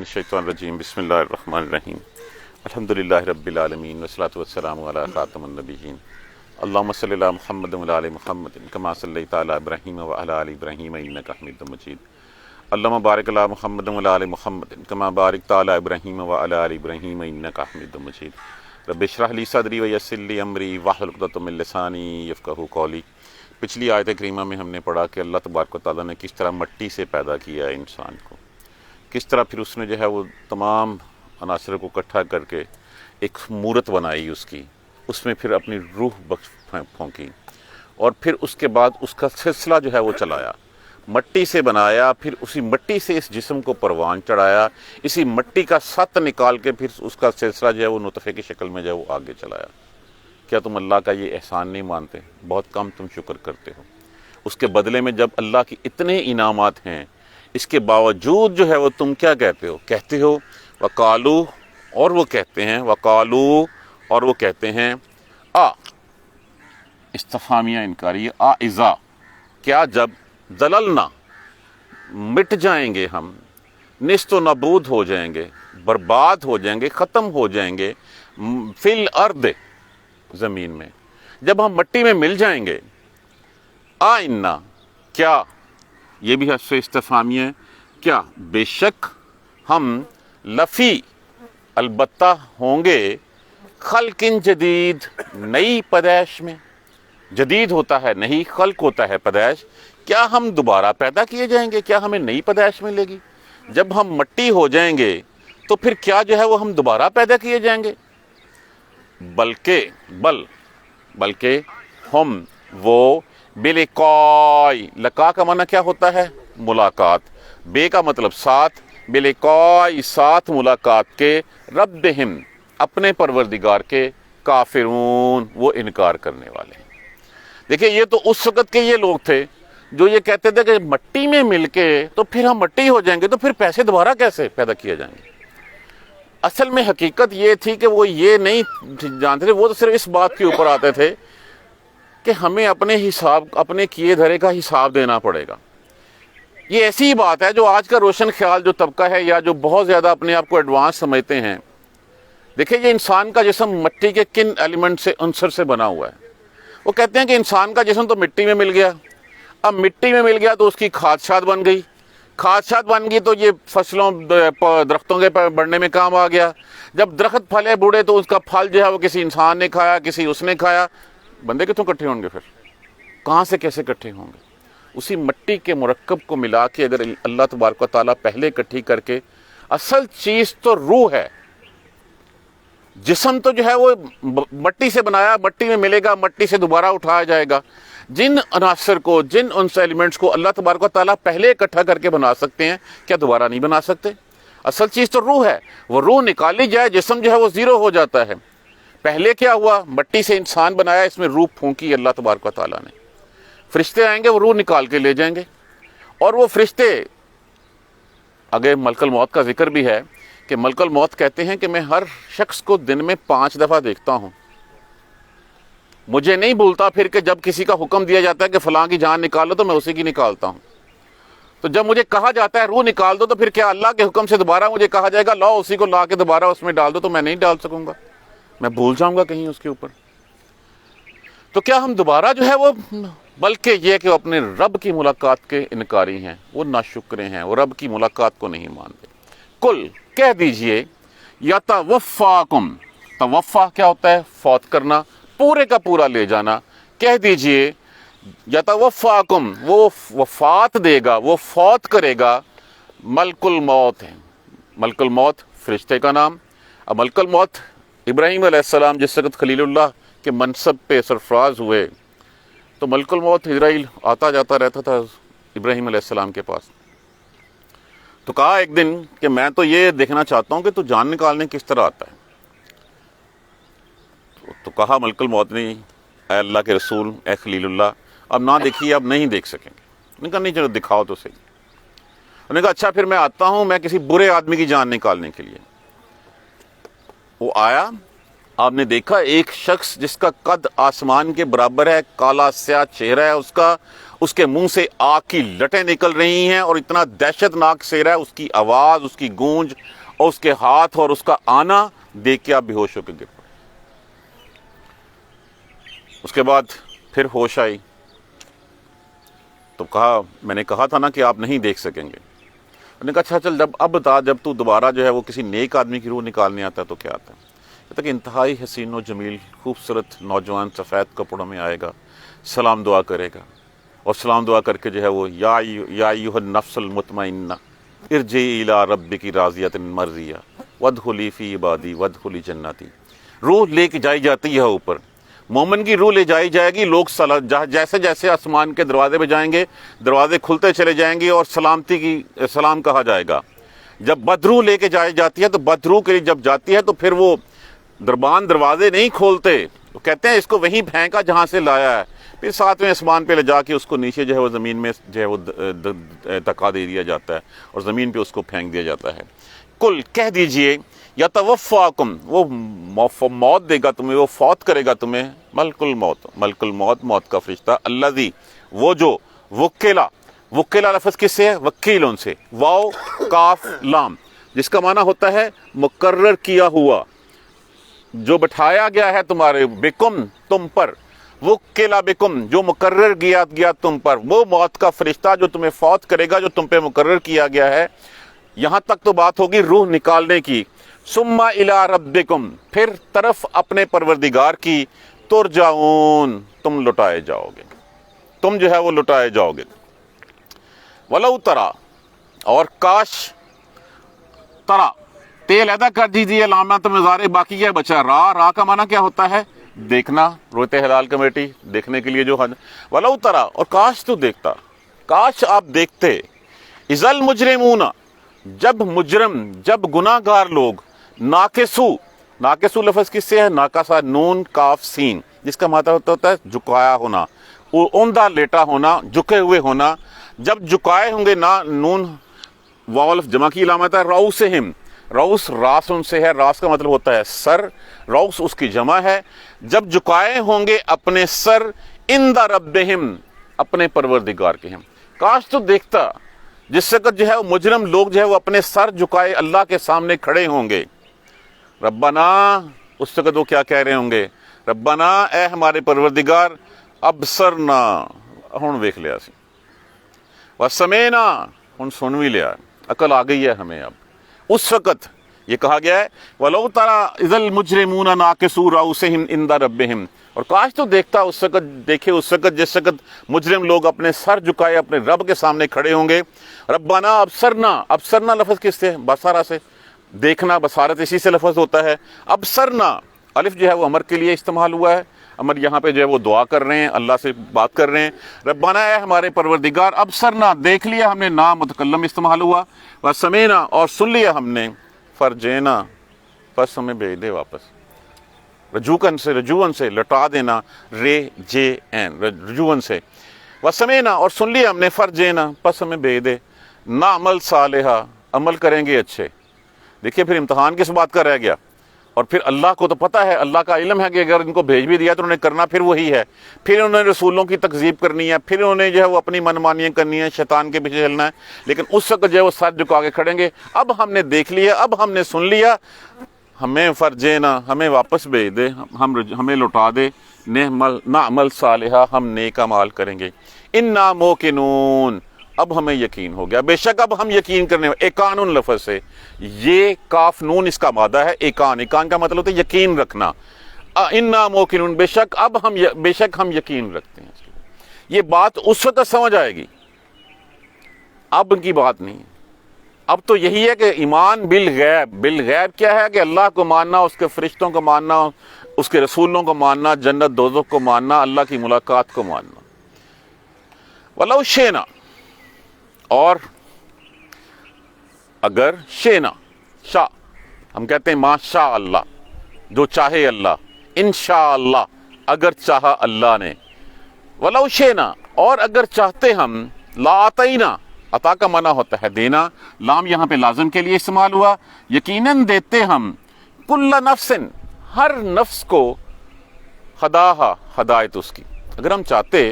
من الشیطان الرجیم بسم اللہ الرحمن الرحیم الحمدللہ رب العالمین والصلاة والسلام علی خاتم النبیین اللہم صلی علی محمد وعلی آل محمد کما صلیت علی ابراہیم وعلی آل ابراہیم انک حمید مجید اللہم بارک علی محمد وعلی آل محمد کما بارکت علی ابراہیم وعلی آل ابراہیم انک حمید مجید رب اشرح لی صدری ویسر لی امری واحلل عقدۃ من لسانی یفقہوا قولی۔ پچھلی آیت کریمہ میں ہم نے پڑھا کہ اللہ تبارک و تعالیٰ نے کس طرح مٹی سے پیدا کیا ہے انسان کو، کس طرح پھر اس نے جو ہے وہ تمام عناصر کو اکٹھا کر کے ایک مورت بنائی اس میں پھر اپنی روح پھونکی، اور پھر اس کے بعد اس کا سلسلہ جو ہے وہ چلایا، مٹی سے بنایا، پھر اسی مٹی سے اس جسم کو پروان چڑھایا، اسی مٹی کا ست نکال کے پھر اس کا سلسلہ جو ہے وہ نطفے کی شکل میں جو ہے وہ آگے چلایا۔ کیا تم اللہ کا یہ احسان نہیں مانتے؟ بہت کم تم شکر کرتے ہو۔ اس کے بدلے میں جب اللہ کی اتنے انعامات ہیں، اس کے باوجود جو ہے وہ تم کیا کہتے ہو وقالو، اور وہ کہتے ہیں وقالو، اور وہ کہتے ہیں استفہامیہ انکاری، اذا، کیا جب ذللنا، مٹ جائیں گے ہم، نیست و نابود ہو جائیں گے، برباد ہو جائیں گے، ختم ہو جائیں گے، فی الارض، زمین میں، جب ہم مٹی میں مل جائیں گے، آئنا، کیا، یہ بھی حرف استفہامیہ ہے، کیا بے شک ہم لفی، البتہ ہوں گے، خلق جدید، نئی پیدائش میں۔ جدید ہوتا ہے نئی، خلق ہوتا ہے پیدائش۔ کیا ہم دوبارہ پیدا کیے جائیں گے؟ کیا ہمیں نئی پیدائش ملے گی؟ جب ہم مٹی ہو جائیں گے تو پھر کیا جو ہے وہ ہم دوبارہ پیدا کیے جائیں گے؟ بلکہ ہم وہ بلقاء، لقاء کا معنی کیا ہوتا ہے؟ ملاقات، بے کا مطلب ساتھ، بلقاء، ساتھ ملاقات کے، ربہم، اپنے پروردگار کے، کافرون، وہ انکار کرنے والے ہیں۔ دیکھیں یہ تو اس وقت کے یہ لوگ تھے جو یہ کہتے تھے کہ مٹی میں مل کے تو پھر ہم مٹی ہو جائیں گے، تو پھر پیسے دوبارہ کیسے پیدا کیے جائیں گے؟ اصل میں حقیقت یہ تھی کہ وہ یہ نہیں جانتے تھے، وہ تو صرف اس بات کے اوپر آتے تھے کہ ہمیں اپنے کیے دھرے کا حساب دینا پڑے گا۔ یہ ایسی ہی بات ہے جو آج کا روشن خیال جو طبقہ ہے، یا جو بہت زیادہ اپنے آپ کو ایڈوانس سمجھتے ہیں۔ دیکھیں یہ انسان کا جسم مٹی کے کن ایلیمنٹ سے، عنصر سے بنا ہوا ہے۔ وہ کہتے ہیں کہ انسان کا جسم تو مٹی میں مل گیا، اب مٹی میں مل گیا تو اس کی خادشات بن گئی، خادشات بن گئی تو یہ فصلوں، درختوں کے بڑھنے میں کام آ گیا۔ جب درخت پھلے بوڑھے تو اس کا پھل جو ہے وہ کسی انسان نے کھایا، کسی اس نے کھایا، بندے کتوں اکٹھے ہوں گے؟ پھر کہاں سے کیسے اکٹھے ہوں گے؟ اسی مٹی کے مرکب کو ملا کے اگر اللہ تبارک و تعالیٰ پہلے اکٹھی کر کے، اصل چیز تو روح ہے، جسم تو جو ہے وہ مٹی سے بنایا، مٹی میں ملے گا، مٹی سے دوبارہ اٹھایا جائے گا۔ جن عناصر کو، جن ان ایلیمنٹس کو اللہ تبارک و تعالیٰ پہلے اکٹھا کر کے بنا سکتے ہیں، کیا دوبارہ نہیں بنا سکتے؟ اصل چیز تو روح ہے، وہ روح نکالی جائے، جسم جو ہے وہ زیرو ہو جاتا ہے۔ پہلے کیا ہوا؟ مٹی سے انسان بنایا، اس میں روح پھونکی اللہ تبارک و تعالیٰ نے، فرشتے آئیں گے، وہ روح نکال کے لے جائیں گے، اور وہ فرشتے، آگے ملک الموت کا ذکر بھی ہے کہ ملک الموت کہتے ہیں کہ میں ہر شخص کو دن میں 5 دفعہ دیکھتا ہوں، مجھے نہیں بھولتا پھر کہ جب کسی کا حکم دیا جاتا ہے کہ فلاں کی جان نکالو تو میں اسی کی نکالتا ہوں۔ تو جب مجھے کہا جاتا ہے روح نکال دو، تو پھر کیا اللہ کے حکم سے دوبارہ مجھے کہا جائے گا لاؤ اسی کو لا کے دوبارہ اس میں ڈال دو؟ تو میں نہیں ڈال سکوں گا، میں بھول جاؤں گا کہیں اس کے اوپر۔ تو کیا ہم دوبارہ جو ہے وہ، بلکہ یہ کہ وہ اپنے رب کی ملاقات کے انکاری ہیں، وہ ناشکرے ہیں، وہ رب کی ملاقات کو نہیں مانتے۔ کل، کہہ دیجئے، یتوفاکم، توفا کیا ہوتا ہے؟ فوت کرنا، پورے کا پورا لے جانا۔ کہہ دیجئے یتوفاکم، وہ وفات دے گا، وہ فوت کرے گا، ملک الموت ہے۔ ملک الموت فرشتے کا نام۔ اب ملک الموت ابراہیم علیہ السلام جس وقت خلیل اللہ کے منصب پہ سرفراز ہوئے تو ملک الموت اسرائیل آتا جاتا رہتا تھا ابراہیم علیہ السلام کے پاس۔ تو کہا ایک دن کہ میں تو یہ دیکھنا چاہتا ہوں کہ تو جان نکالنے کس طرح آتا ہے۔ تو کہا ملک الموت نے، اے اللہ کے رسول، اے خلیل اللہ، اب نہ دیکھیے، اب نہیں دیکھ سکیں گے۔ انہوں نے کہا نہیں، چلو دکھاؤ تو صحیح۔ انہوں نے کہا اچھا پھر میں آتا ہوں، میں کسی برے آدمی کی جان نکالنے کے لیے۔ وہ آیا، آپ نے دیکھا ایک شخص جس کا قد آسمان کے برابر ہے، کالا سیاہ چہرہ ہے اس کا، اس کے منہ سے آگ کی لٹیں نکل رہی ہیں اور اتنا دہشت ناک سیر ہے اس کی آواز، اس کی گونج اور اس کے ہاتھ اور اس کا آنا دیکھ کے آپ بے ہوش ہو کے گر پڑے۔ اس کے بعد پھر ہوش آئی تو کہا، میں نے کہا تھا نا کہ آپ نہیں دیکھ سکیں گے۔ انہوں نے کہا اچھا چل، اب بتا، جب تو دوبارہ جو ہے وہ کسی نیک آدمی کی روح نکالنے آتا ہے تو کیا آتا ہے؟ کہتا کہ انتہائی حسین و جمیل خوبصورت نوجوان سفید کپڑوں میں آئے گا، سلام دعا کرے گا، اور سلام دعا کر کے جو ہے وہ یا ایھا النفس المطمئنہ ارجعی الی ربک راضیۃ مرضیہ وادخلی فی عبادی وادخلی جنتی۔ روح لے کے جائی جاتی ہے اوپر، مومن کی روح لے جائی جائے گی، لوگ جیسے جیسے آسمان کے دروازے پہ جائیں گے دروازے کھلتے چلے جائیں گے اور سلامتی کی سلام کہا جائے گا۔ جب بدروح لے کے جائی جاتی ہے تو بدروح کے لیے جب جاتی ہے تو پھر وہ دربان دروازے نہیں کھولتے، وہ کہتے ہیں اس کو وہیں پھینکا جہاں سے لایا ہے، پھر ساتویں آسمان پہ لے جا کے اس کو نیچے جو ہے وہ زمین میں جو ہے وہ دھکا دے دیا جاتا ہے اور زمین پہ اس کو پھینک دیا جاتا ہے۔ کل کہہ دیجئے یتوفاکم، وہ موت دے گا تمہیں، وہ فوت کرے گا تمہیں، ملک الموت، ملک الموت، موت کا فرشتہ، الذی، وہ جو، وکلا لفظ کس سے ہے؟ وکیلوں سے، واو کاف لام، جس کا معنی ہوتا ہے مقرر کیا ہوا، جو بٹھایا گیا ہے تمہارے، بکم تم پر، وکلا بکم جو مقرر کیا گیا تم پر، وہ موت کا فرشتہ جو تمہیں فوت کرے گا، جو تم پہ مقرر کیا گیا ہے۔ یہاں تک تو بات ہوگی روح نکالنے کی۔ ثم الی ربکم، پھر طرف اپنے پروردگار کی، ترجعون، تم لٹائے جاؤ گے، تم جو ہے وہ لٹائے جاؤ گے۔ ولو ترا، اور کاش، ترا تے علیحدہ کر دیجیے، علامت مضارع باقی کیا بچا؟ را کا معنی کیا ہوتا ہے؟ دیکھنا، رویت ہلال کمیٹی دیکھنے کے لیے جو حد، ولو ترا، اور کاش تو دیکھتا، کاش آپ دیکھتے، اذا المجرمون، جب مجرم، جب گناہ گار لوگ، ناکسو لفظ کس سے ہے؟ ناکسا، نون کاف سین، جس کا معنی ہوتا ہے جھکایا ہونا، اوندھا لیٹا ہونا، جھکے ہوئے ہونا، جب جھکائے ہوں گے، نون واو جمع کی علامت ہے، رؤسہم، رؤس راس ان سے ہے، راس کا مطلب ہوتا ہے سر، رؤس اس کی جمع ہے، جب جھکائے ہوں گے اپنے سر، عند ربہم، اپنے پروردگار کے ہم، کاش تو دیکھتا جس وقت جو ہے وہ مجرم لوگ جو ہے وہ اپنے سر جھکائے اللہ کے سامنے کھڑے ہوں گے، ربنا، اس وقت وہ کیا کہہ رہے ہوں گے؟ ربنا، اے ہمارے پروردگار، ابصرنا، ہن ویکھ لیا سی، وسمعنا، ہن سن بھی لیا، عقل آ گئی ہے ہمیں اب۔ اس وقت یہ کہا گیا ہے وَلَوْ تَرَىٰ إِذَا الْمُجْرِمُونَ نَاكِسُو رَؤُوسِهِمْ عِندَ رَبِّهِمْ، اور کاش تو دیکھتا اس وقت، دیکھے اس وقت جس وقت مجرم لوگ اپنے سر جھکائے اپنے رب کے سامنے کھڑے ہوں گے۔ ربنا ابصرنا، ابصرنا لفظ کس سے؟ بصارہ سے، دیکھنا، بصارت اسی سے لفظ ہوتا ہے۔ ابصرنا، الف جو ہے وہ امر کے لیے استعمال ہوا ہے، امر یہاں پہ جو ہے وہ دعا کر رہے ہیں، اللہ سے بات کر رہے ہیں۔ ربنا، اے ہمارے پروردگار، ابصرنا، دیکھ لیا ہم نے، نام متکلم استعمال ہوا، وسمعنا، اور سن لیا ہم نے، فرجینا، پس ہمیں بھیج دے واپس، رجوعاً سے لٹا دینا، رجوعاً سے، وسمعنا، اور سن لیا ہم نے، فرجینا، پس ہمیں بھیج دے، نعمل صالحہ، عمل کریں گے اچھے۔ دیکھیے پھر امتحان کس بات کا رہ گیا، اور پھر اللہ کو تو پتہ ہے، اللہ کا علم ہے کہ اگر ان کو بھیج بھی دیا تو انہوں نے کرنا پھر وہی ہے، پھر انہوں نے رسولوں کی تکذیب کرنی ہے، پھر انہوں نے جو ہے وہ اپنی منمانیاں کرنی ہے، شیطان کے پیچھے چلنا ہے، لیکن اس وقت جو ہے وہ سر جھکا کے کھڑیں گے، اب ہم نے دیکھ لیا، اب ہم نے سن لیا، ہمیں فرجینا، ہمیں واپس بھیج دے، ہمیں لوٹا دے، نعمل صالحہ، ہم نیک اعمال کریں گے، انا موقنون، اب ہمیں یقین ہو گیا، بے شک اب ہم یقین کرنے، ایقان لفظ سے، یہ کاف نون اس کا مادہ ہے، ایقان کا مطلب ہوتا ہے یقین رکھنا، انا موقنون، بے شک ہم یقین رکھتے ہیں۔ یہ بات اس وقت سمجھ آئے گی، اب کی بات نہیں ہے، اب تو یہی ہے کہ ایمان بالغیب کیا ہے؟ کہ اللہ کو ماننا، اس کے فرشتوں کو ماننا، اس کے رسولوں کو ماننا، جنت دوزخ کو ماننا، اللہ کی ملاقات کو ماننا۔ وَلَوْ شِئْنَا، اور اگر، شینا، شاء، ہم کہتے ہیں ما شاء اللہ، جو چاہے اللہ، انشاءاللہ، اگر چاہا اللہ نے، وَلَوْ شِئْنَا، اور اگر چاہتے ہم، لَآتَيْنَا، عطا کا معنی ہوتا ہے دینا، لام یہاں پہ لازم کے لیے استعمال ہوا، یقیناً دیتے ہم، کل نفس، ہر نفس کو، ہدایت اس کی، اگر ہم چاہتے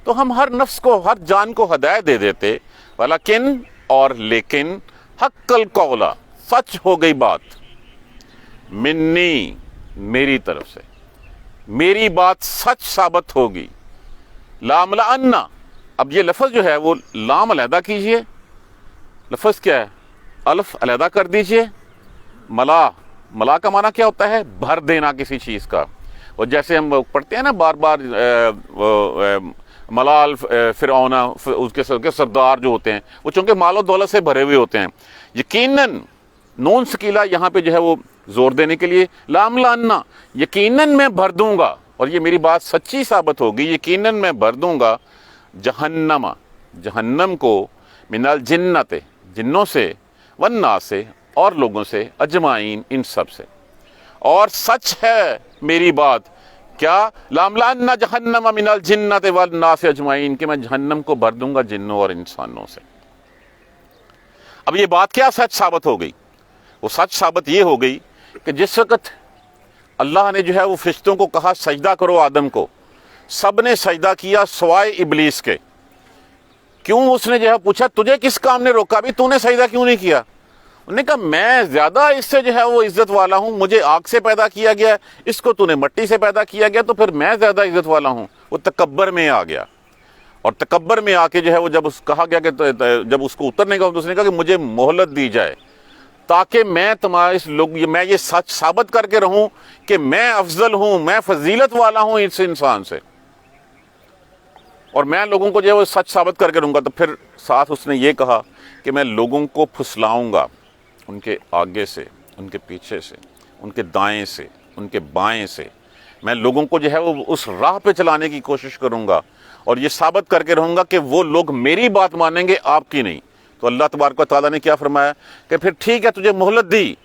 تو ہم ہر نفس کو، ہر جان کو ہدایت دے دیتے، ولیکن اور لیکن حق القول، سچ ہو گئی بات، منی میری طرف سے، میری بات سچ ثابت ہوگی، لاملأن، اب یہ لفظ جو ہے وہ لام علیحدہ کیجئے، لفظ کیا ہے؟ الف علیحدہ کر دیجئے، ملا کا معنی کیا ہوتا ہے؟ بھر دینا کسی چیز کا، اور جیسے ہم پڑھتے ہیں نا بار بار ملال فرعون، اس کے سردار جو ہوتے ہیں وہ چونکہ مال و دولت سے بھرے ہوئے ہوتے ہیں، یقیناً نون سکیلا یہاں پہ جو ہے وہ زور دینے کے لیے، لاملأن، یقیناً میں بھر دوں گا، اور یہ میری بات سچی ثابت ہوگی، یقیناً میں بھر دوں گا جہنم، جہنم کو، من الجنت، جنوں سے، والناس سے، اور لوگوں سے، اجمعین، ان سب سے، اور سچ ہے میری بات، کیا؟ لاملأن جہنم من الجنت والناس اجمعین، کہ میں جہنم کو بھر دوں گا جنوں اور انسانوں سے۔ اب یہ بات کیا سچ ثابت ہو گئی؟ وہ سچ ثابت یہ ہو گئی کہ جس وقت اللہ نے جو ہے وہ فرشتوں کو کہا سجدہ کرو آدم کو، سب نے سجدہ کیا سوائے ابلیس کے۔ کیوں؟ اس نے جو ہے پوچھا تجھے کس کام نے روکا بھی، تو نے سجدہ کیوں نہیں کیا؟ انہوں نے کہا میں زیادہ اس سے جو ہے وہ عزت والا ہوں، مجھے آگ سے پیدا کیا گیا، اس کو تو نے مٹی سے پیدا کیا گیا، تو پھر میں زیادہ عزت والا ہوں۔ وہ تکبر میں آ گیا، اور تکبر میں آ کے جو ہے وہ جب کہا گیا کہ جب اس کو اترنے کا، تو اس نے کہا کہ مجھے مہلت دی جائے تاکہ میں میں یہ سچ ثابت کر کے رہوں کہ میں افضل ہوں، میں فضیلت والا ہوں اس انسان سے، اور میں لوگوں کو جو ہے وہ سچ ثابت کر کے رہوں گا۔ تو پھر ساتھ اس نے یہ کہا کہ میں لوگوں کو پھسلاؤں گا، ان کے آگے سے، ان کے پیچھے سے، ان کے دائیں سے، ان کے بائیں سے، میں لوگوں کو جو ہے وہ اس راہ پہ چلانے کی کوشش کروں گا، اور یہ ثابت کر کے رہوں گا کہ وہ لوگ میری بات مانیں گے، آپ کی نہیں۔ تو اللہ تبارک و تعالیٰ نے کیا فرمایا کہ پھر ٹھیک ہے، تجھے مہلت دی،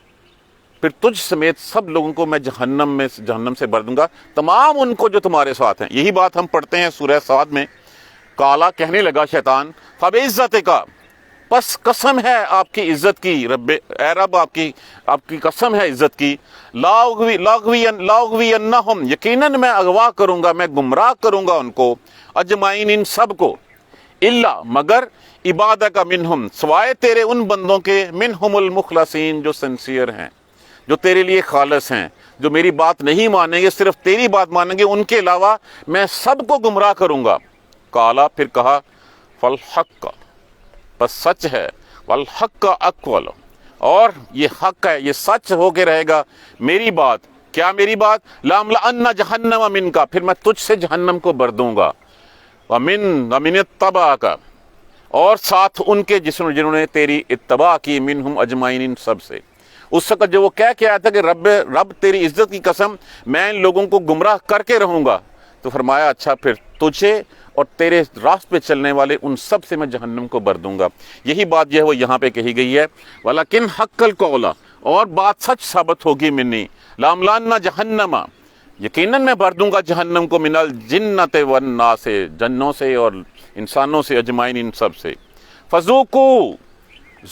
پھر تجھ سمیت سب لوگوں کو میں جہنم سے بھر دوں گا، تمام ان کو جو تمہارے ساتھ ہیں۔ یہی بات ہم پڑھتے ہیں سورہ صاد میں، کالا کہنے لگا شیطان، فَبِعِزَّتِکَ، پس قسم ہے آپ کی عزت کی، اے رب آپ کی قسم ہے عزت کی، لَأُغْوِيَنَّهُمْ، یقیناً میں اغوا کروں گا، میں گمراہ کروں گا ان کو، اجمعین، ان سب کو، الا، مگر، عبادک منہم، سوائے تیرے ان بندوں کے، منہم المخلصین، جو سنسیئر ہیں، جو تیرے لیے خالص ہیں، جو میری بات نہیں مانیں گے، صرف تیری بات مانیں گے، ان کے علاوہ میں سب کو گمراہ کروں گا۔ کالا، پھر کہا، فالحق، بس سچ ہے، والحق اقول، اور یہ حق ہے، یہ سچ ہو کے رہے گا میری بات۔ کیا میری بات؟ لَأَمْلَأَنَّ جَهَنَّمَ مِنْكَ، پھر میں تجھ سے جہنم کو بھر دوں گا، وَمِنْ اتَّبَعَكَ، اور ساتھ ان کے جنہوں نے تیری اتباع کی، منہم اجمعین، ان سب سے۔ اس وقت جو وہ کہہ آیا تھا کہ رب تیری عزت کی قسم، میں ان لوگوں کو گمراہ کر کے رہوں گا، تو فرمایا اچھا پھر تجھے اور تیرے راست پہ چلنے والے ان سب سے میں جہنم کو بھر دوں گا۔ یہی بات جو ہے وہ یہاں پہ کہی گئی ہے، وَلَكِنْ حَقَّ الْقَوْلَ، اور بات سچ ثابت ہوگی منی، لَأَمْلَأَنَّ جَهَنَّمَ، یقیناً میں بھر دوں گا جہنم کو، من الجنت والناس، جنوں سے اور انسانوں سے، اجمعین، ان سب سے۔ فذوقوا،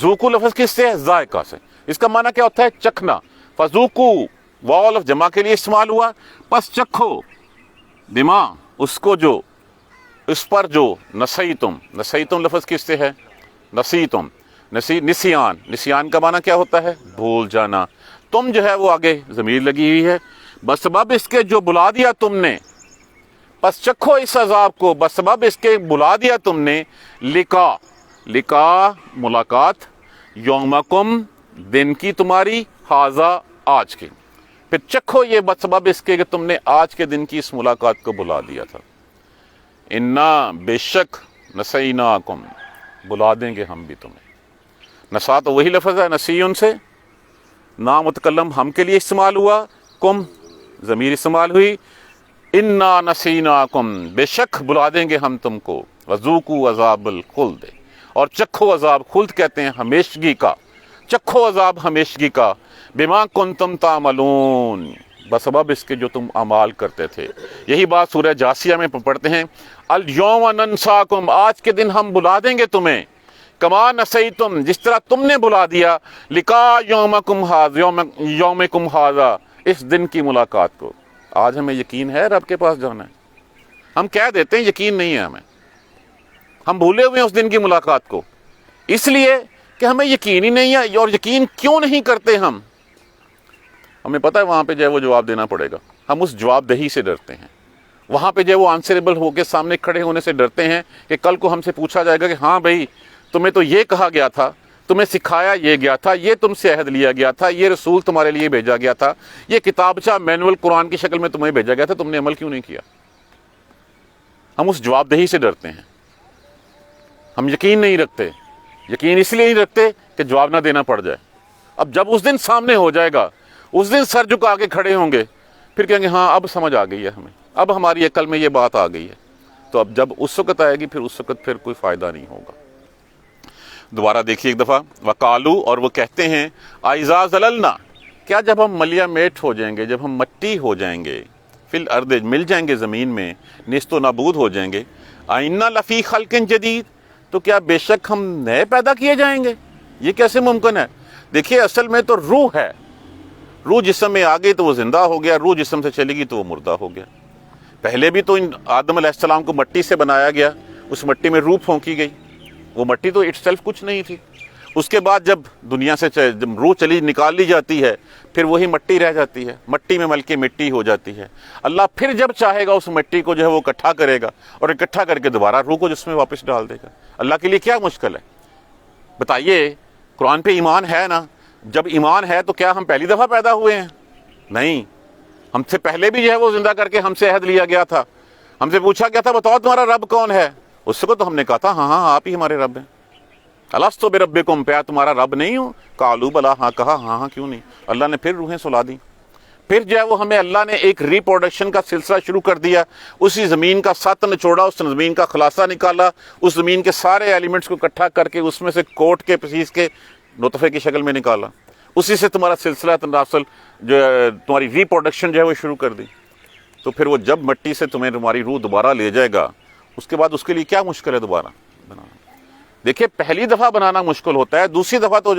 ذوقو لفظ کس سے ہے؟ ذائقہ سے۔ اس کا معنی کیا ہوتا ہے؟ چکھنا۔ فذوقوا، واو لفظ جمع کے لیے استعمال ہوا، پس چکھو، بما، اس کو جو، اس پر جو، نسیتم، نسیتم لفظ کس سے ہے؟ نسیتم، نسیان، نسیان کا معنی کیا ہوتا ہے؟ بھول جانا۔ تم جو ہے وہ آگے ضمیر لگی ہوئی ہے، بسبب اس کے جو بلا دیا تم نے، پس چکھو اس عذاب کو، بسبب اس کے بلا دیا تم نے، لقا ملاقات، یومکم دن کی تمہاری، ھذا آج کی، پھر چکھو یہ بسبب اس کے کہ تم نے آج کے دن کی اس ملاقات کو بلا دیا تھا۔ انا، بے شک، نسیناکم، بلا دیں گے ہم بھی تمہیں۔ نسا تو وہی لفظ ہے، نسیون سے نامتکلم ہم کے لیے استعمال ہوا، کم ضمیر استعمال ہوئی، انا نسیناکم، بے شک بلا دیں گے ہم تم کو، وذوقوا عذاب الخلد، اور چکھو عذاب، خلد کہتے ہیں ہمیشگی کا، چکھو عذاب ہمیشگی کا، بما کنتم تعملون، بسبب اس کے جو تم اعمال کرتے تھے۔ یہی بات سورہ جاسیہ میں پڑھتے ہیں، الیوم ننساکم، آج کے دن ہم بلا دیں گے تمہیں، کما نسیتم، جس طرح تم نے بلا دیا، لقاء یومکم ھذا، اس دن کی ملاقات کو۔ آج ہمیں یقین ہے رب کے پاس جانا ہے؟ ہم کہہ دیتے ہیں یقین نہیں ہے ہمیں، ہم بھولے ہوئے ہیں اس دن کی ملاقات کو، اس لیے کہ ہمیں یقین ہی نہیں ہے۔ اور یقین کیوں نہیں کرتے ہمیں پتہ ہے وہاں پہ جو ہے وہ جواب دینا پڑے گا، ہم اس جواب دہی سے ڈرتے ہیں، وہاں پہ جو ہے وہ آنسریبل ہو کے سامنے کھڑے ہونے سے ڈرتے ہیں کہ کل کو ہم سے پوچھا جائے گا کہ ہاں بھائی تمہیں تو یہ کہا گیا تھا، تمہیں سکھایا یہ گیا تھا، یہ تم سے عہد لیا گیا تھا، یہ رسول تمہارے لیے بھیجا گیا تھا، یہ کتابچہ مینول قرآن کی شکل میں تمہیں بھیجا گیا تھا، تم نے عمل کیوں نہیں کیا؟ ہم اس جواب دہی سے ڈرتے ہیں، ہم یقین نہیں رکھتے۔ یقین اس لیے نہیں رکھتے کہ جواب نہ دینا پڑ جائے۔ اب جب اس دن سامنے ہو جائے گا، اس دن سر جھکا کے کھڑے ہوں گے، پھر کہیں گے ہاں اب سمجھ آ گئی ہے ہمیں، اب ہماری عقل میں یہ بات آ گئی ہے۔ تو اب جب اس وقت آئے گی، پھر اس وقت پھر کوئی فائدہ نہیں ہوگا۔ دوبارہ دیکھیے ایک دفعہ، وقالو، اور وہ کہتے ہیں، اذا ضللنا، کیا جب ہم ملیا میٹ ہو جائیں گے، جب ہم مٹی ہو جائیں گے، فی الارض، مل جائیں گے زمین میں، نیست و نابود ہو جائیں گے، ائنا لفی خلق جدید، تو کیا بے شک ہم نئے پیدا کیے جائیں گے؟ یہ کیسے ممکن ہے؟ دیکھیے اصل میں تو روح ہے، روح جسم میں آ گئی تو وہ زندہ ہو گیا، روح جسم سے چلے گی تو وہ مردہ ہو گیا۔ پہلے بھی تو آدم علیہ السلام کو مٹی سے بنایا گیا، اس مٹی میں روح پھونکی گئی، وہ مٹی تو اٹ سیلف کچھ نہیں تھی۔ اس کے بعد جب دنیا سے جب روح چلی نکال لی جاتی ہے، پھر وہی مٹی رہ جاتی ہے، مٹی میں مل کے مٹی ہو جاتی ہے۔ اللہ پھر جب چاہے گا اس مٹی کو جو ہے وہ اکٹھا کرے گا، اور اکٹھا کر کے دوبارہ روح کو جس میں واپس ڈال دے گا۔ اللہ کے لیے کیا مشکل ہے؟ بتائیے، قرآن پہ ایمان ہے نا؟ جب ایمان ہے تو کیا ہم پہلی دفعہ پیدا ہوئے ہیں؟ نہیں، ہم سے پہلے بھی جو ہے وہ زندہ کر کے ہم سے عہد لیا گیا تھا، ہم سے پوچھا گیا تھا بتاؤ تمہارا رب کون ہے؟ اس کو تو ہم نے کہا تھا ہاں ہاں آپ ہی ہمارے رب ہیں۔ الستو بربکم، پیا تمہارا رب نہیں ہوں؟ قالوا بلا، ہاں کہا، ہاں ہاں کیوں نہیں۔ اللہ نے پھر روحیں سلا دی، پھر جو ہے وہ ہمیں اللہ نے ایک ریپروڈکشن کا سلسلہ شروع کر دیا، اسی زمین کا ساتھ نچوڑا، اس زمین کا خلاصہ نکالا، اس زمین کے سارے ایلیمنٹس کو اکٹھا کر کے اس میں سے کوٹ کے پسیس کے نطفے کی شکل میں نکالا، اسی سے تمہارا سلسلہ تناسل جو ہے تمہاری ریپروڈکشن جو ہے وہ شروع کر دی۔ تو پھر وہ جب مٹی سے تمہیں تمہاری روح دوبارہ لے جائے گا، اس کے بعد اس کے لیے کیا مشکل ہے دوبارہ بنانا؟ دیکھیے پہلی دفعہ بنانا مشکل ہوتا ہے، دوسری دفعہ تو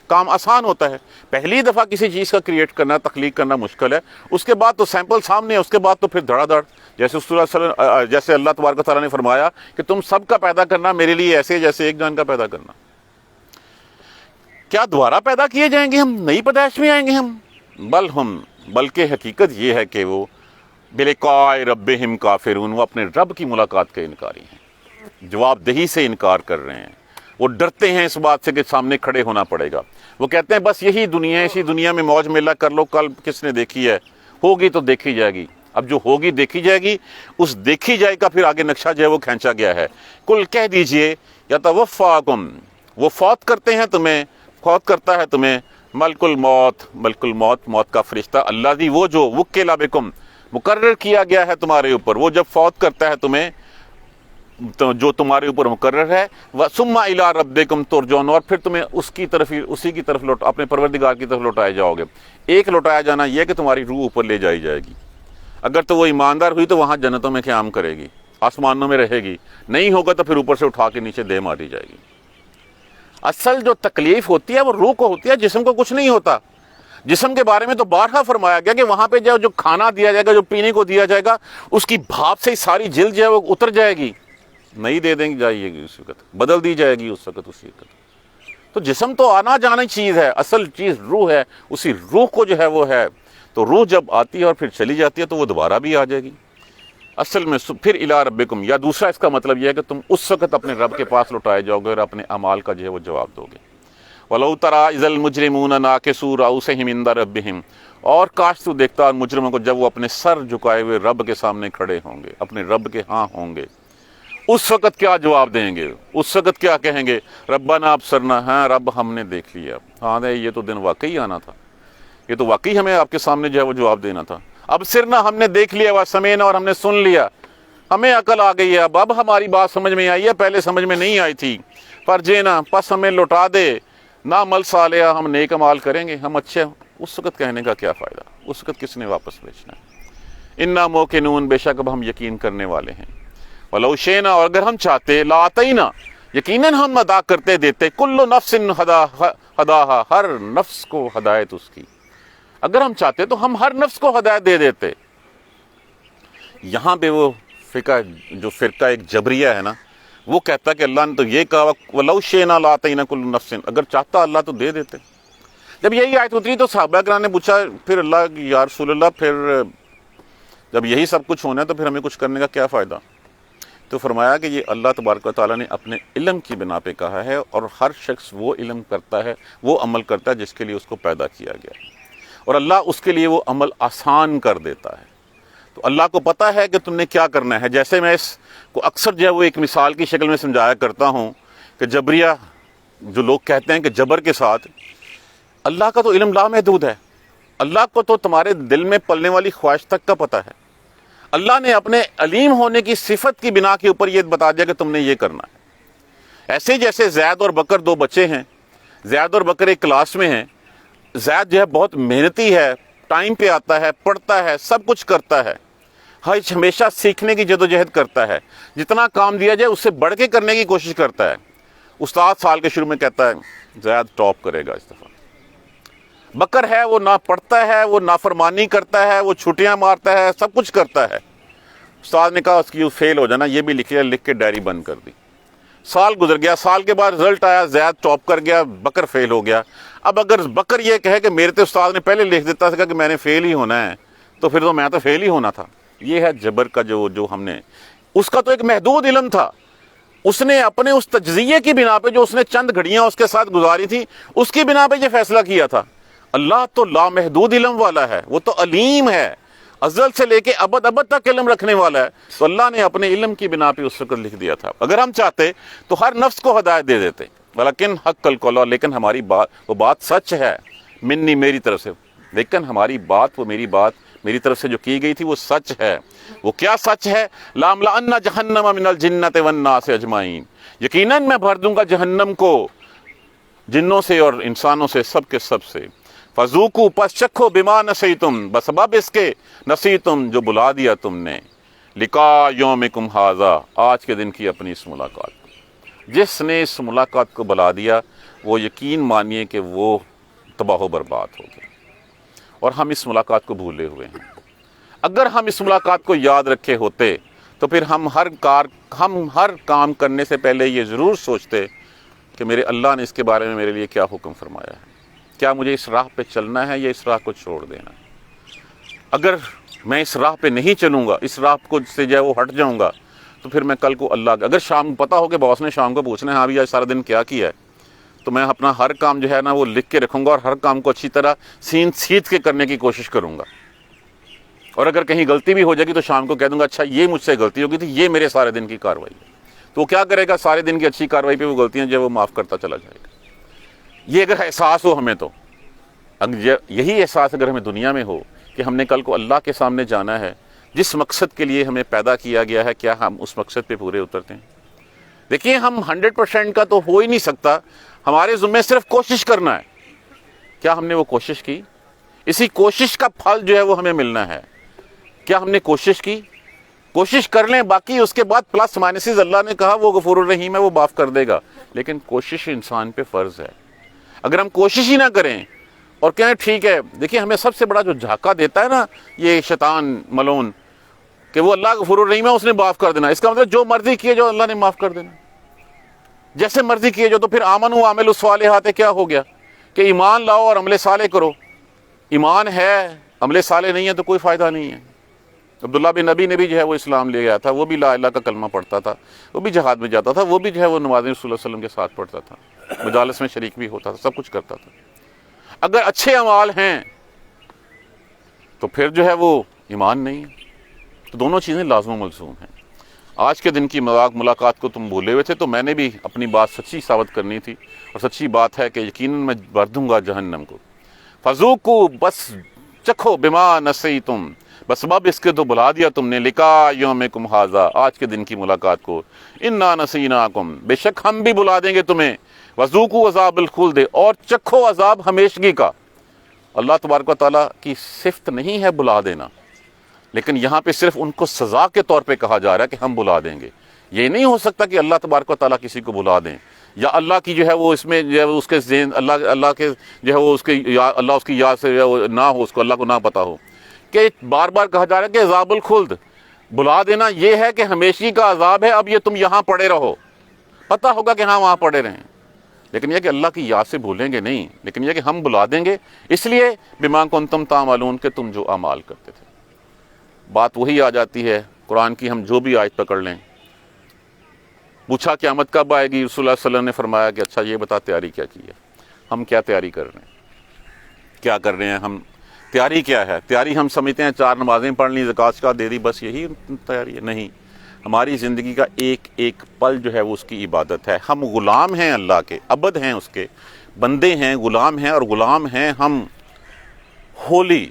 کام آسان ہوتا ہے۔ پہلی دفعہ کسی چیز کا کریٹ کرنا، تخلیق کرنا مشکل ہے، اس کے بعد تو سیمپل سامنے ہے، اس کے بعد تو پھر دھڑا دھڑ، جیسے اللہ تبارک و تعالیٰ نے فرمایا کہ تم سب کا پیدا کرنا میرے لیے ایسے جیسے ایک جان کا پیدا کرنا۔ کیا دوبارہ پیدا کیے جائیں گے ہم؟ نئی پیدائش میں آئیں گے ہم؟ بلکہ حقیقت یہ ہے کہ وہ بلقاء ربہم کافرون، وہ اپنے رب کی ملاقات کے انکاری ہیں، جواب دہی سے انکار کر رہے ہیں، وہ ڈرتے ہیں اس بات سے کہ سامنے کھڑے ہونا پڑے گا۔ وہ کہتے ہیں بس یہی دنیا ہے، اسی دنیا میں موج میلہ کر لو، کل کس نے دیکھی ہے؟ ہوگی تو دیکھی جائے گی۔ اب جو ہوگی دیکھی جائے گی، اس دیکھی جائے کا پھر آگے نقشہ جو ہے وہ کھینچا گیا ہے۔ کل کہہ دیجئے یتوفاکم، وہ فوت کرتے ہیں تمہیں، فوت کرتا ہے تمہیں ملک الموت، ملک الموت، موت کا فرشتہ، الذی، وہ جو وکل بکم، مقرر کیا گیا ہے تمہارے اوپر، وہ جب فوت کرتا ہے تمہیں جو تمہارے اوپر مقرر ہے، ثم الی ربکم ترجعون، اور پھر تمہیں اسی کی طرف اپنے پروردگار کی طرف لوٹائے جاؤ گے۔ ایک لوٹایا جانا یہ کہ تمہاری روح اوپر لے جائی جائے گی، اگر تو وہ ایماندار ہوئی تو وہاں جنتوں میں قیام کرے گی، آسمانوں میں رہے گی، نہیں ہوگا تو پھر اوپر سے اٹھا کے نیچے دے ماری جائے گی۔ اصل جو تکلیف ہوتی ہے وہ روح کو ہوتی ہے، جسم کو کچھ نہیں ہوتا۔ جسم کے بارے میں تو بارہا فرمایا گیا کہ وہاں پہ جو کھانا دیا جائے گا، جو پینے کو دیا جائے گا، اس کی بھاپ سے ہی ساری جلد جو ہے وہ اتر جائے گی، نہیں دے دیں گی جائے گی، اس وقت بدل دی جائے گی اس وقت، اسی وقت۔ تو جسم تو آنا جانا چیز ہے، اصل چیز روح ہے، اسی روح کو جو ہے وہ ہے، تو روح جب آتی ہے اور پھر چلی جاتی ہے تو وہ دوبارہ بھی آ جائے گی۔ اصل میں پھر الی ربکم، یا دوسرا اس کا مطلب یہ ہے کہ تم اس وقت اپنے رب کے پاس لوٹائے جاؤ گے اور اپنے اعمال کا جو ہے وہ جواب دو گے۔ وَلَوْ تَرَىٰ إِذَا الْمُجْرِمُونَ نَاكِسُو رُءُوسِهِمْ عِندَ رَبِّهِمْ، اور کاش تو دیکھتا مجرموں کو جب وہ اپنے سر جھکائے ہوئے رب کے سامنے کھڑے ہوں گے، اپنے رب کے ہاں ہوں گے، اس وقت کیا جواب دیں گے؟ اس وقت کیا کہیں گے؟ ربنا ابصرنا، ہاں رب ہم نے دیکھ لیا، ہاں یہ تو دن واقعی آنا تھا، یہ تو واقعی ہمیں آپ کے سامنے جو ہے وہ جواب دینا تھا۔ ابصرنا، ہم نے دیکھ لیا، وسمعنا، اور ہم نے سن لیا، ہمیں عقل آ گئی ہے، اب ہماری بات سمجھ میں آئی ہے، پہلے سمجھ میں نہیں آئی تھی۔ فرجینا، پس ہمیں لوٹا دے، نعمل صالحا، ہم نیک اعمال کریں گے، ہم اچھے۔ اس وقت کہنے کا کیا فائدہ؟ اس وقت کس نے واپس بھیجنا ہے؟ انا موقنون، بے شک اب ہم یقین کرنے والے ہیں۔ ولو شئنا، اور اگر ہم چاہتے، لاتینا، یقیناً ہم ادا کرتے دیتے، کل نفس ہداہا، ہر نفس کو ہدایت اس کی، اگر ہم چاہتے تو ہم ہر نفس کو ہدایت دے دیتے۔ یہاں پہ وہ فرقہ ایک جبریہ ہے نا، وہ کہتا کہ اللہ نے تو یہ کہا وَلَوْ شِئْنَا لَآتَيْنَا كُلُّ نَفْسٍ، اگر چاہتا اللہ تو دے دیتے۔ جب یہی آیت اتری تو صحابہ کرام نے پوچھا پھر اللہ یا رسول اللہ پھر جب یہی سب کچھ ہونا ہے تو پھر ہمیں کچھ کرنے کا کیا فائدہ؟ تو فرمایا کہ یہ اللہ تبارک و تعالیٰ نے اپنے علم کی بنا پہ کہا ہے، اور ہر شخص وہ علم کرتا ہے، وہ عمل کرتا ہے جس کے لیے اس کو پیدا کیا گیا ہے، اور اللہ اس کے لیے وہ عمل آسان کر دیتا ہے۔ تو اللہ کو پتہ ہے کہ تم نے کیا کرنا ہے۔ جیسے میں اس کو اکثر جو ہے وہ ایک مثال کی شکل میں سمجھایا کرتا ہوں کہ جبریہ جو لوگ کہتے ہیں کہ جبر کے ساتھ، اللہ کا تو علم لامحدود ہے، اللہ کو تو تمہارے دل میں پلنے والی خواہش تک کا پتہ ہے۔ اللہ نے اپنے علیم ہونے کی صفت کی بنا کے اوپر یہ بتا دیا کہ تم نے یہ کرنا ہے۔ ایسے جیسے زید اور بکر دو بچے ہیں، زید اور بکر ایک کلاس میں ہیں، زید جو ہے بہت محنتی ہے، ٹائم پہ آتا ہے، پڑھتا ہے، سب کچھ کرتا ہے، ہمیشہ سیکھنے کی جدوجہد کرتا ہے، جتنا کام دیا جائے اس سے بڑھ کے کرنے کی کوشش کرتا ہے۔ استاد سال کے شروع میں کہتا ہے زید ٹاپ کرے گا اس دفعہ۔ بکر ہے وہ نہ پڑھتا ہے، وہ نافرمانی کرتا ہے، وہ چھٹیاں مارتا ہے، سب کچھ کرتا ہے۔ استاد نے کہا اس کی فیل ہو جانا، یہ بھی لکھ لیا، لکھ کے ڈائری بند کر دی۔ سال گزر گیا، سال کے بعد رزلٹ آیا، زید ٹاپ کر گیا، بکر فیل ہو گیا۔ اب اگر بکر یہ کہے کہ میرے تو استاد نے پہلے لکھ دیتا تھا کہ میں نے فیل ہی ہونا ہے، تو پھر تو میں تو فیل ہی ہونا تھا۔ یہ ہے جبر کا جو ہم نے، اس کا تو ایک محدود علم تھا، اس نے اپنے اس تجزیے کی بنا پہ جو اس نے چند گھڑیاں اس کے ساتھ گزاری تھی اس کی بنا پہ یہ فیصلہ کیا تھا۔ اللہ تو لامحدود علم والا ہے، وہ تو علیم ہے، ازل سے لے کے ابد تک علم رکھنے والا ہے۔ تو اللہ نے اپنے علم کی بنا پہ اس وقت لکھ دیا تھا۔ اگر ہم چاہتے تو ہر نفس کو ہدایت دے دیتے، ولیکن حق القول، لیکن ہماری بات، وہ بات سچ ہے، منی میری طرف سے، لیکن ہماری بات، وہ میری بات میری طرف سے جو کی گئی تھی وہ سچ ہے۔ وہ کیا سچ ہے؟ لَأَمْلَأَنَّ جَهَنَّمَ مِنَ الْجِنَّةِ وَالنَّاسِ أَجْمَعِينَ، یقیناً میں بھر دوں گا جہنم کو جنوں سے اور انسانوں سے، سب کے سب سے۔ فَذُوقُوا، پس چکھو، بِمَا نَسِیتُم، بسبب اس کے، نسیتم جو بلا دیا تم نے، لِقَاءَ یومکم ھذا، آج کے دن کی اپنی اس ملاقات کو۔ جس نے اس ملاقات کو بلا دیا وہ یقین مانیے کہ وہ تباہ و برباد ہو گیا، اور ہم اس ملاقات کو بھولے ہوئے ہیں۔ اگر ہم اس ملاقات کو یاد رکھے ہوتے تو پھر ہم ہر کام کرنے سے پہلے یہ ضرور سوچتے کہ میرے اللہ نے اس کے بارے میں میرے لیے کیا حکم فرمایا ہے، کیا مجھے اس راہ پہ چلنا ہے یا اس راہ کو چھوڑ دینا ہے۔ اگر میں اس راہ پہ نہیں چلوں گا، اس راہ کو سے جو ہے وہ ہٹ جاؤں گا، تو پھر میں کل کو اللہ، اگر شام پتہ ہو کہ باس نے شام کو پوچھنا ہے ہاں بھی آج سارا دن کیا کیا ہے، تو میں اپنا ہر کام جو ہے نا وہ لکھ کے رکھوں گا، اور ہر کام کو اچھی طرح سین سیدھ کے کرنے کی کوشش کروں گا۔ اور اگر کہیں غلطی بھی ہو جائے گی تو شام کو کہہ دوں گا اچھا یہ مجھ سے غلطی ہو گئی تھی، یہ میرے سارے دن کی کاروائی ہے۔ تو وہ کیا کرے گا؟ سارے دن کی اچھی کاروائی پہ وہ غلطیاں جو ہے وہ معاف کرتا چلا جائے گا۔ یہ اگر احساس ہو ہمیں، تو یہی احساس اگر ہمیں دنیا میں ہو کہ ہم نے کل کو اللہ کے سامنے جانا ہے، جس مقصد کے لیے ہمیں پیدا کیا گیا ہے، کیا ہم اس مقصد پہ پورے اترتے ہیں؟ دیکھیے ہم 100% کا تو ہو ہی نہیں سکتا، ہمارے ذمہ صرف کوشش کرنا ہے۔ کیا ہم نے وہ کوشش کی؟ اسی کوشش کا پھل جو ہے وہ ہمیں ملنا ہے۔ کیا ہم نے کوشش کی؟ کوشش کر لیں، باقی اس کے بعد پلس مائنسز اللہ نے کہا وہ غفور الرحیم ہے، وہ معاف کر دے گا، لیکن کوشش انسان پہ فرض ہے۔ اگر ہم کوشش ہی نہ کریں اور کہیں ٹھیک ہے، دیکھیے ہمیں سب سے بڑا جو جھاکا دیتا ہے نا یہ شیطان ملعون، کہ وہ اللہ غفور الرحیم ہے، اس نے معاف کر دینا، اس کا مطلب جو مرضی کیے جو اللہ نے معاف کر دینا، جیسے مرضی کیے جو۔ تو پھر آمنوا وعملوا الصالحات کیا ہو گیا کہ ایمان لاؤ اور عمل صالح کرو۔ ایمان ہے، عمل صالح نہیں ہے تو کوئی فائدہ نہیں ہے۔ عبداللہ بن نبی نے بھی جو ہے وہ اسلام لے گیا تھا، وہ بھی لا الہ کا کلمہ پڑھتا تھا، وہ بھی جہاد میں جاتا تھا، وہ بھی جو ہے وہ نماز رسول اللہ علیہ وسلم کے ساتھ پڑھتا تھا، مجالس میں شریک بھی ہوتا تھا، سب کچھ کرتا تھا۔ اگر اچھے اعمال ہیں تو پھر جو ہے وہ ایمان نہیں ہے، تو دونوں چیزیں لازم و ملزوم ہیں۔ آج کے دن کی ملاقات کو تم بھولے ہوئے تھے، تو میں نے بھی اپنی بات سچی ثابت کرنی تھی، اور سچی بات ہے کہ یقیناً میں بھر دوں گا جہنم کو۔ فذوقوا، بس چکھو، بما نسیتم، بس باب اس کے تو بلا دیا تم نے، لقاء یومکم ھذا، آج کے دن کی ملاقات کو، انا نسیناکم، بے شک ہم بھی بلا دیں گے تمہیں، وذوقوا عذاب الخلد، اور چکھو عذاب ہمیشگی کا۔ اللہ تبارک و تعالیٰ کی صفت نہیں ہے بلا دینا، لیکن یہاں پہ صرف ان کو سزا کے طور پہ کہا جا رہا ہے کہ ہم بلا دیں گے۔ یہ نہیں ہو سکتا کہ اللہ تبارک و تعالیٰ کسی کو بلا دیں، یا اللہ کی جو ہے وہ اس میں جو ہے اس کے ذہن، اللہ کے جو ہے وہ اس کے اللہ اس کی یاد سے جو ہے وہ نہ ہو، اس کو اللہ کو نہ پتہ ہو، کہ بار بار کہا جا رہا ہے کہ عذاب الخلد، بلا دینا یہ ہے کہ ہمیشگی کا عذاب ہے، اب یہ تم یہاں پڑے رہو۔ پتہ ہوگا کہ ہاں وہاں پڑے رہیں، لیکن یہ کہ اللہ کی یاد سے بھولیں گے نہیں، لیکن یہ کہ ہم بلا دیں گے اس لیے بما کنتم تعملون کہ تم جو اعمال کرتے تھے۔ بات وہی آ جاتی ہے قرآن کی، ہم جو بھی آیت پکڑ لیں۔ پوچھا قیامت کب آئے گی، رسول اللہ صلی اللہ علیہ وسلم نے فرمایا کہ اچھا یہ بتا تیاری کیا کی ہے، ہم کیا تیاری کر رہے ہیں، کیا کر رہے ہیں ہم، تیاری کیا ہے؟ تیاری ہم سمجھتے ہیں 4 نمازیں پڑھ لیں، زکوٰۃ کا دے دی، بس یہی تیاری ہے؟ نہیں، ہماری زندگی کا ایک ایک پل جو ہے وہ اس کی عبادت ہے۔ ہم غلام ہیں اللہ کے، عبد ہیں اس کے، بندے ہیں، غلام ہیں، اور غلام ہیں ہم ہولی،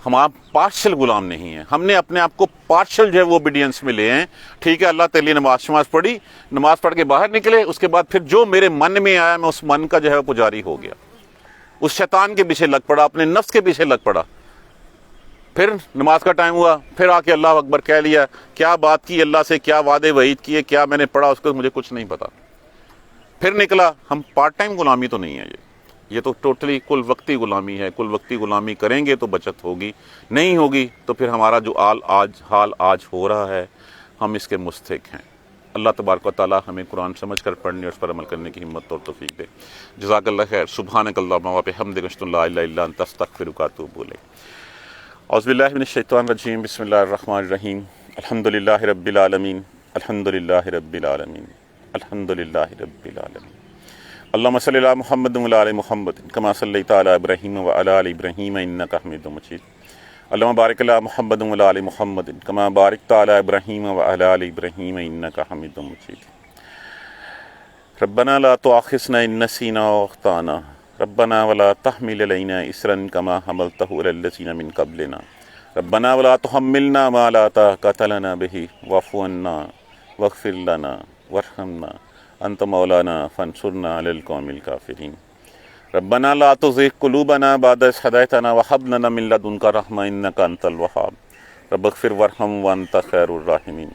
ہم آپ پارشل غلام نہیں ہیں۔ ہم نے اپنے آپ کو پارشل جو ہے وہ اوبیڈینس میں لے ہیں۔ ٹھیک ہے، اللہ تعالی نے نماز پڑھی، نماز پڑھ کے باہر نکلے، اس کے بعد پھر جو میرے من میں آیا میں اس من کا جو ہے پجاری ہو گیا، اس شیطان کے پیچھے لگ پڑا، اپنے نفس کے پیچھے لگ پڑا۔ پھر نماز کا ٹائم ہوا، پھر آ کے اللہ اکبر کہہ لیا، کیا بات کی اللہ سے، کیا وعدے وعید کیے، کیا میں نے پڑھا اس کو مجھے کچھ نہیں پتا۔ پھر نکلا، ہم پارٹ ٹائم غلامی تو نہیں ہے یہ تو ٹوٹلی کل وقتی غلامی ہے۔ کل وقتی غلامی کریں گے تو بچت ہوگی، نہیں ہوگی تو پھر ہمارا جو حال آج ہو رہا ہے ہم اس کے مستحق ہیں۔ اللہ تبارک و تعالی ہمیں قرآن سمجھ کر پڑھنے اور اس پر عمل کرنے کی ہمت اور توفیق دے۔ جزاک اللہ خیر۔ سبحانک اللہم و بحمدک، اشہد ان لا الہ الا انت، استغفرک و اتوب الیک۔ اعوذ باللہ من الشیطان الرجیم، بسم اللہ الرحمن الرحیم۔ الحمدللہ رب العالمین، الحمدللہ رب العالمین، الحمدللہ رب العالمین۔ اللہم صلی علی محمد و علی محمد کما صلیت علی ابراہیم و علی آل ابراہیم انک حمید مجید۔ اللہم بارک علی محمد و علی محمد کما بارکت علی ابراہیم و علی آل ابراہیم انک حمید مجید۔ ربنا لا تؤاخذنا ان نسینا واخطأنا ربنا ولا تحمل علینا اصرا کما حملتہ علی الذین من قبلنا ربنا ولا تحملنا ما لا طاقۃ لنا به واعف عنا واغفر لنا وارحمنا انت مولانا فانصرنا علی القوم الکافرین۔ ربنا لا تزغ قلوبنا بعد إذ هديتنا وهب لنا من لدنك رحمة إنك أنت الوهاب رب اغفر وارحم وأنت خير الراحمين۔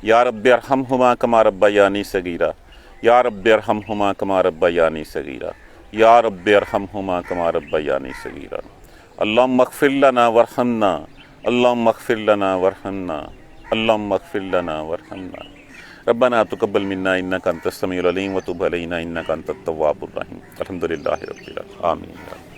یا رب ارحمهما كما ربياني صغيرا، یا رب ارحمهما كما ربياني صغيرا، یا رب ارحمهما كما ربياني صغيرا۔ اللهم اغفر لنا وارحمنا، اللهم اغفر لنا وارحمنا، اللهم اغفر لنا وارحمنا۔ ربنا تقبل منا انك انت السميع العليم وتب علينا انك انت التواب الرحيم۔ الحمد لله رب العالمين، آمين۔